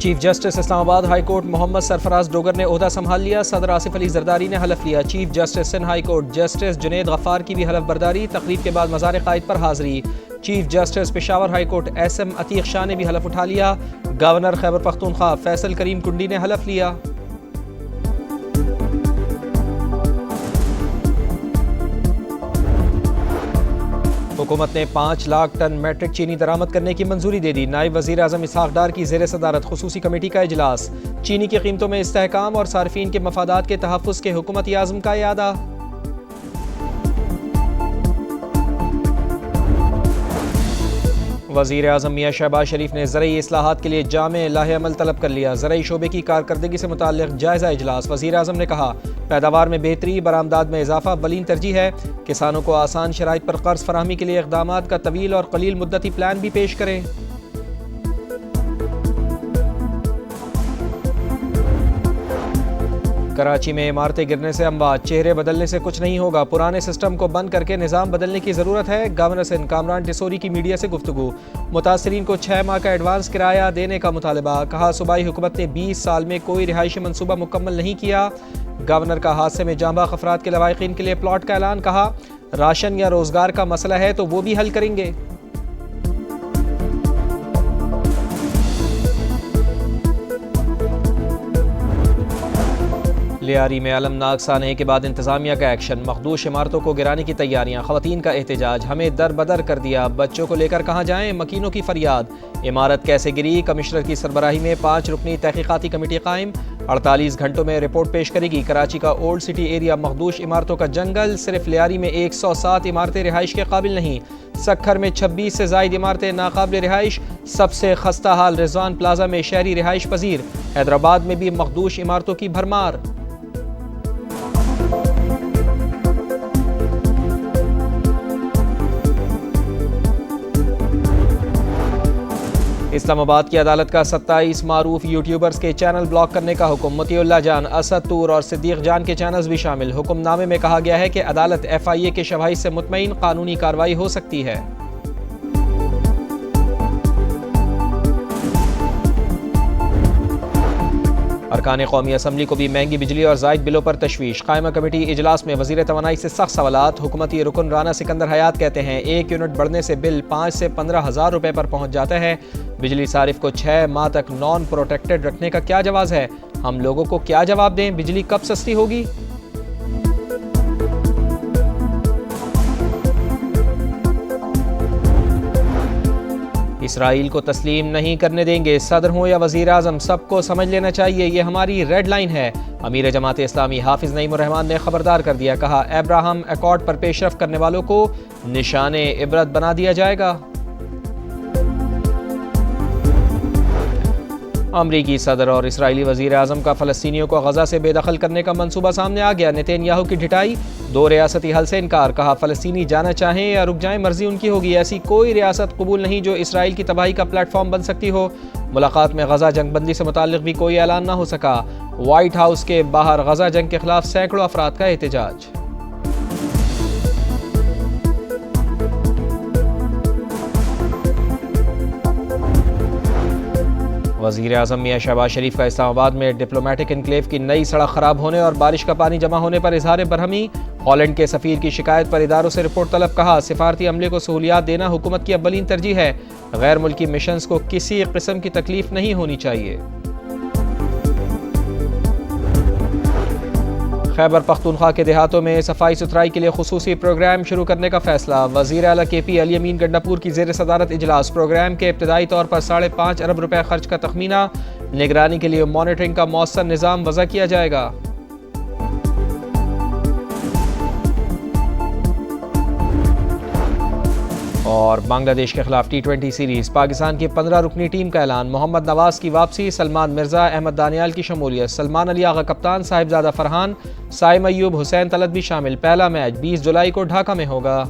Chief justice اسلام آباد high court Muhammad Sarfaraz Dogar نے عہدہ سنبھال لیا. صدر آصف علی زرداری نے حلف لیا. Chief justice Sindh high court justice Junaid Ghaffar کی بھی حلف برداری. تقریب کے بعد مزار قائد پر حاضری. Chief justice Peshawar high court S M Atiq Shah نے بھی حلف اٹھا لیا. گورنر خیبر پختونخوا فیصل کریم کنڈی نے حلف لیا. حکومت نے 5 لاکھ ٹن میٹرک چینی درآمد کرنے کی منظوری دے دی. نائب وزیر اعظم اسحاق ڈار کی زیر صدارت خصوصی کمیٹی کا اجلاس. چینی کی قیمتوں میں استحکام اور صارفین کے مفادات کے تحفظ کے حکومتی عزم کا اعادہ. وزیر اعظم میاں شہباز شریف نے زرعی اصلاحات کے لیے جامع لاہ عمل طلب کر لیا. زرعی شعبے کی کارکردگی سے متعلق جائزہ اجلاس. وزیر اعظم نے کہا پیداوار میں بہتری، برآمدات میں اضافہ اولین ترجیح ہے. کسانوں کو آسان شرائط پر قرض فراہمی کے لیے اقدامات کا طویل اور قلیل مدتی پلان بھی پیش کریں. کراچی میں عمارتیں گرنے سے اموات. چہرے بدلنے سے کچھ نہیں ہوگا، پرانے سسٹم کو بند کر کے نظام بدلنے کی ضرورت ہے. گورنر سندھ کامران ٹسوری کی میڈیا سے گفتگو. متاثرین کو 6 ماہ کا ایڈوانس کرایہ دینے کا مطالبہ. کہا صوبائی حکومت نے 20 سال میں کوئی رہائشی منصوبہ مکمل نہیں کیا. گورنر کا حادثے میں جاں بحق افراد کے لواحقین کے لیے پلاٹ کا اعلان. کہا راشن یا روزگار کا مسئلہ ہے تو وہ بھی حل کریں گے. لیاری میں المناک سانحے کے بعد انتظامیہ کا ایکشن. مخدوش عمارتوں کو گرانے کی تیاریاں. خواتین کا احتجاج. ہمیں در بدر کر دیا، بچوں کو لے کر کہاں جائیں؟ مکینوں کی فریاد. عمارت کیسے گری؟ کمشنر کی سربراہی میں 5 رکنی تحقیقاتی کمیٹی قائم. 48 گھنٹوں میں رپورٹ پیش کرے گی. کراچی کا اولڈ سٹی ایریا مخدوش عمارتوں کا جنگل. صرف لیاری میں 107 عمارتیں رہائش کے قابل نہیں. سکھر میں 26 سے زائد عمارتیں ناقابل رہائش. سب سے خستہ حال رضوان پلازا میں شہری رہائش پذیر. حیدرآباد میں بھی مخدوش عمارتوں کی بھرمار. اسلام آباد کی عدالت کا 27 معروف یوٹیوبرز کے چینل بلاک کرنے کا حکم. مطیع اللہ جان، اسد طور اور صدیق جان کے چینلز بھی شامل. حکم نامے میں کہا گیا ہے کہ عدالت FIA کے شواہد سے مطمئن قانونی کارروائی ہو سکتی ہے. ارکان قومی اسمبلی کو بھی مہنگی بجلی اور زائد بلوں پر تشویش. قائمہ کمیٹی اجلاس میں وزیر توانائی سے سخت سوالات. حکومتی رکن رانا سکندر حیات کہتے ہیں 1 یونٹ بڑھنے سے بل 5 سے 15 ہزار روپے پر پہنچ جاتا ہے. بجلی صارف کو 6 ماہ تک نان پروٹیکٹڈ رکھنے کا کیا جواز ہے؟ ہم لوگوں کو کیا جواب دیں؟ بجلی کب سستی ہوگی؟ اسرائیل کو تسلیم نہیں کرنے دیں گے. صدر ہوں یا وزیر اعظم، سب کو سمجھ لینا چاہیے یہ ہماری ریڈ لائن ہے. امیر جماعت اسلامی حافظ نعیم الرحمان نے خبردار کر دیا. کہا ابراہم ایکارڈ پر پیش رفت کرنے والوں کو نشان عبرت بنا دیا جائے گا. امریکی صدر اور اسرائیلی وزیر اعظم کا فلسطینیوں کو غزہ سے بے دخل کرنے کا منصوبہ سامنے آ گیا. نتن یاہو کی ڈھٹائی. 2 ریاستی حل سے انکار. کہا فلسطینی جانا چاہیں یا رک جائیں مرضی ان کی ہوگی. ایسی کوئی ریاست قبول نہیں جو اسرائیل کی تباہی کا پلیٹ فارم بن سکتی ہو. ملاقات میں غزہ جنگ بندی سے متعلق بھی کوئی اعلان نہ ہو سکا. وائٹ ہاؤس کے باہر غزہ جنگ کے خلاف سینکڑوں افراد کا احتجاج. وزیر اعظم میاں شہباز شریف کا اسلام آباد میں ڈپلومیٹک انکلیو کی نئی سڑک خراب ہونے اور بارش کا پانی جمع ہونے پر اظہار برہمی. ہالینڈ کے سفیر کی شکایت پر اداروں سے رپورٹ طلب. کہا سفارتی عملے کو سہولیات دینا حکومت کی اولین ترجیح ہے. غیر ملکی مشنز کو کسی قسم کی تکلیف نہیں ہونی چاہیے. خیبر پختونخوا کے دیہاتوں میں صفائی ستھرائی کے لیے خصوصی پروگرام شروع کرنے کا فیصلہ. وزیر اعلیٰ KP علی امین گنڈاپور کی زیر صدارت اجلاس. پروگرام کے ابتدائی طور پر 5.5 ارب روپے خرچ کا تخمینہ. نگرانی کے لیے مانیٹرنگ کا مؤثر نظام وضع کیا جائے گا. اور بنگلہ دیش کے خلاف T20 سیریز. پاکستان کی 15 رکنی ٹیم کا اعلان. محمد نواز کی واپسی. سلمان مرزا، احمد دانیال کی شمولیت. سلمان علی آغا کپتان، صاحبزادہ فرحان، سائم ایوب، حسین طلعت بھی شامل. پہلا میچ 20 جولائی کو ڈھاکہ میں ہوگا.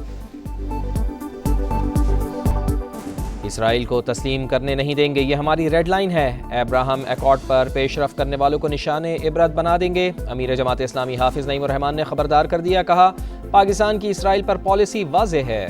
اسرائیل کو تسلیم کرنے نہیں دیں گے، یہ ہماری ریڈ لائن ہے. ابراہم ایکارڈ پر پیش رفت کرنے والوں کو نشان عبرت بنا دیں گے. امیر جماعت اسلامی حافظ نعیم الرحمان نے خبردار کر دیا. کہا پاکستان کی اسرائیل پر پالیسی واضح ہے.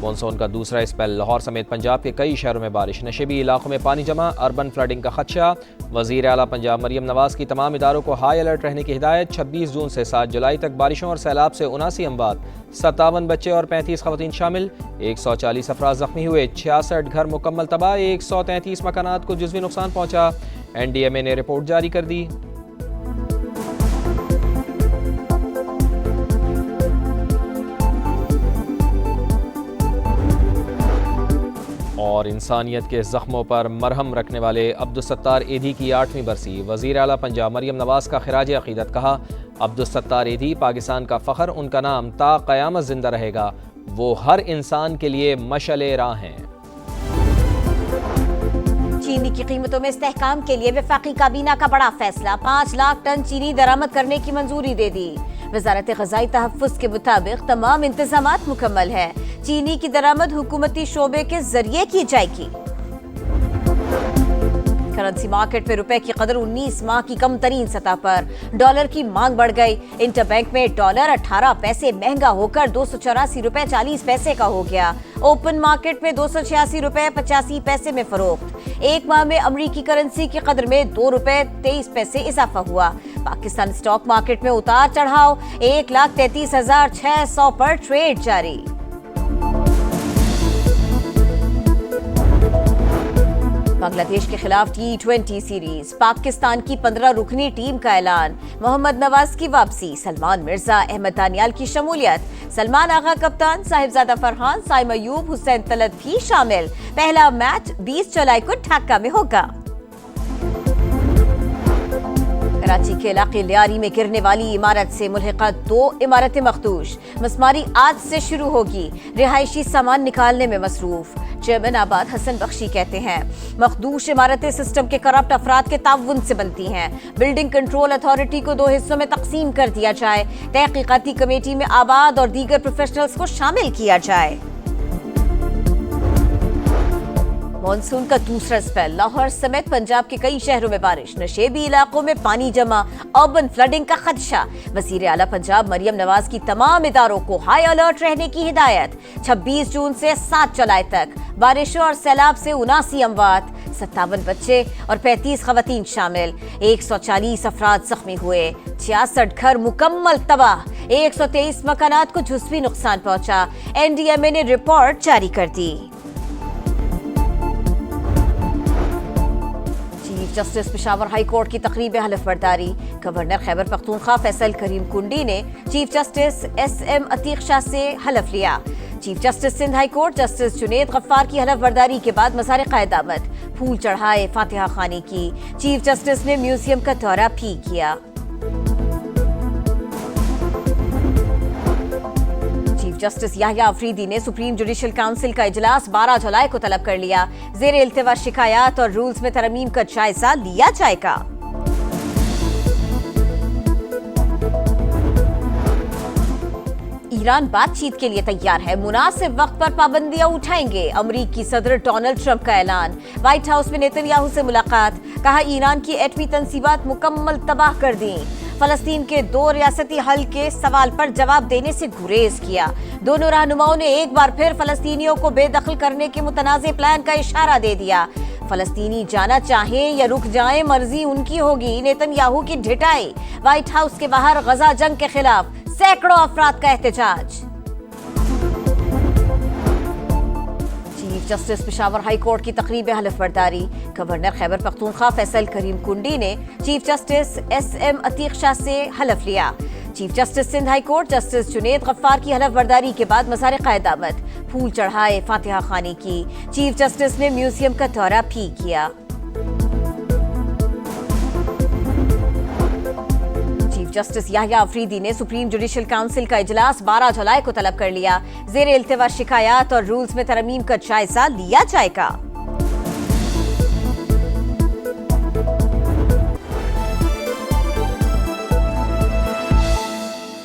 مانسون کا دوسرا اسپیل، لاہور سمیت پنجاب کے کئی شہروں میں بارش، نشیبی علاقوں میں پانی جمع، اربن فلڈنگ کا خدشہ۔ وزیر اعلیٰ پنجاب مریم نواز کی تمام اداروں کو ہائی الرٹ رہنے کی ہدایت، 26 جون سے 7 جولائی تک بارشوں اور سیلاب سے 79 اموات، 57 بچے اور 35 خواتین شامل، 140 افراد زخمی ہوئے، 66 گھر مکمل تباہ، 133 مکانات کو جزوی نقصان پہنچا۔ NDMA نے رپورٹ جاری کر دی۔ اور انسانیت کے زخموں پر مرہم رکھنے والے عبدالستار ایدھی کی 8ویں برسی، وزیر اعلیٰ پنجاب مریم نواز کا خراج عقیدت، کہا عبدالستار ایدھی پاکستان کا فخر، ان کا نام تا قیامت زندہ رہے گا، وہ ہر انسان کے لیے مشعل راہ ہیں۔ چینی کی قیمتوں میں استحکام کے لیے وفاقی کابینہ کا بڑا فیصلہ، 5 لاکھ ٹن چینی درآمد کرنے کی منظوری دے دی۔ وزارت غذائی تحفظ کے مطابق تمام انتظامات مکمل ہے، چینی کی درآمد حکومتی شعبے کے ذریعے کی جائے گی۔ کرنسی مارکیٹ میں روپے کی قدر 19 ماہ کی کم ترین سطح پر، ڈالر کی مانگ بڑھ گئی، انٹر بینک میں ڈالر 18 پیسے مہنگا ہو کر 284 روپے 40 پیسے کا ہو گیا، اوپن مارکیٹ میں 286 روپے 85 پیسے میں فروخت۔ ایک ماہ میں امریکی کرنسی کی قدر میں 2 روپے 23 پیسے اضافہ ہوا۔ پاکستان سٹاک مارکیٹ میں اتار چڑھاؤ، 1,33,600 پر ٹریڈ جاری۔ بنگلہ دیش کے خلاف T20 سیریز، پاکستان کی 15 رکنی ٹیم کا اعلان، محمد نواز کی واپسی، سلمان مرزا، احمد دانیال کی شمولیت، سلمان آغا کپتان، صاحبزادہ فرحان، سائم ایوب، حسین طلعت بھی شامل۔ پہلا میچ 20 جولائی کو ڈھاکہ میں ہوگا۔ کراچی کے علاقے لیاری میں گرنے والی عمارت سے ملحقہ 2 عمارتیں مخدوش، مسماری آج سے شروع ہوگی، رہائشی سامان نکالنے میں مصروف۔ چیئرمین آباد حسن بخشی کہتے ہیں مخدوش عمارتیں سسٹم کے کرپٹ افراد کے تعاون سے بنتی ہیں، بلڈنگ کنٹرول اتھارٹی کو 2 حصوں میں تقسیم کر دیا جائے، تحقیقاتی کمیٹی میں آباد اور دیگر پروفیشنلز کو شامل کیا جائے۔ مانسون کا دوسرا اسپیل، لاہور سمیت پنجاب کے کئی شہروں میں بارش، نشیبی علاقوں میں پانی جمع، اربن فلڈنگ کا خدشہ۔ وزیر اعلیٰ پنجاب مریم نواز کی تمام اداروں کو ہائی الرٹ رہنے کی ہدایت، 26 جون سے 7 جولائی تک بارشوں اور سیلاب سے 79 اموات، 57 بچے اور 35 خواتین شامل، 140 افراد زخمی ہوئے، 66 گھر مکمل تباہ، 123 مکانات کو جزوی نقصان پہنچا۔ NDMA نے رپورٹ جاری کر دی۔ Chief justice Peshawar high court کی تقریب حلف برداری، گورنر خیبر پختونخوا فیصل کریم کنڈی نے chief justice SM Atiq Shah سے حلف لیا۔ Chief justice Sindh high court justice Junaid Ghaffar کی حلف برداری کے بعد مزار قائد آمد، پھول چڑھائے، فاتحہ خوانی کی۔ چیف جسٹس نے میوزیم کا دورہ بھی کیا۔ جسٹس یحییٰ افریدی نے سپریم جوڈیشل کونسل کا اجلاس 12 جولائی کو طلب کر لیا، زیر التوا شکایات اور رولز میں ترمیم کا جائزہ لیا جائے گا۔ ایران بات چیت کے لیے تیار ہے، مناسب وقت پر پابندیاں اٹھائیں گے، امریکی صدر ڈونلڈ ٹرمپ کا اعلان۔ وائٹ ہاؤس میں نیتن یاہو سے ملاقات، کہا ایران کی ایٹمی تنصیبات مکمل تباہ کر دیں۔ فلسطین کے 2 ریاستی حل کے سوال پر جواب دینے سے گریز کیا۔ دونوں رہنماؤں نے ایک بار پھر فلسطینیوں کو بے دخل کرنے کے متنازع پلان کا اشارہ دے دیا۔ فلسطینی جانا چاہیں یا رک جائیں، مرضی ان کی ہوگی، نیتن یاہو کی ڈھٹائی۔ وائٹ ہاؤس کے باہر غزہ جنگ کے خلاف سینکڑوں افراد کا احتجاج۔ Chief justice Peshawar high court کی تقریب حلف برداری، گورنر خیبر پختونخوا فیصل کریم کنڈی نے chief justice SM Atiq Shah سے حلف لیا۔ Chief justice Sindh high court justice Junaid Ghaffar کی حلف برداری کے بعد مزار قائد آمد، پھول چڑھائے، فاتحہ خوانی کی۔ چیف جسٹس نے میوزیم کا دورہ بھی کیا۔ جسٹس یحییٰ افریدی نے سپریم جوڈیشل کونسل کا اجلاس 12 جولائی کو طلب کر لیا، زیر التوا شکایات اور رولز میں ترمیم کا جائزہ لیا جائے گا۔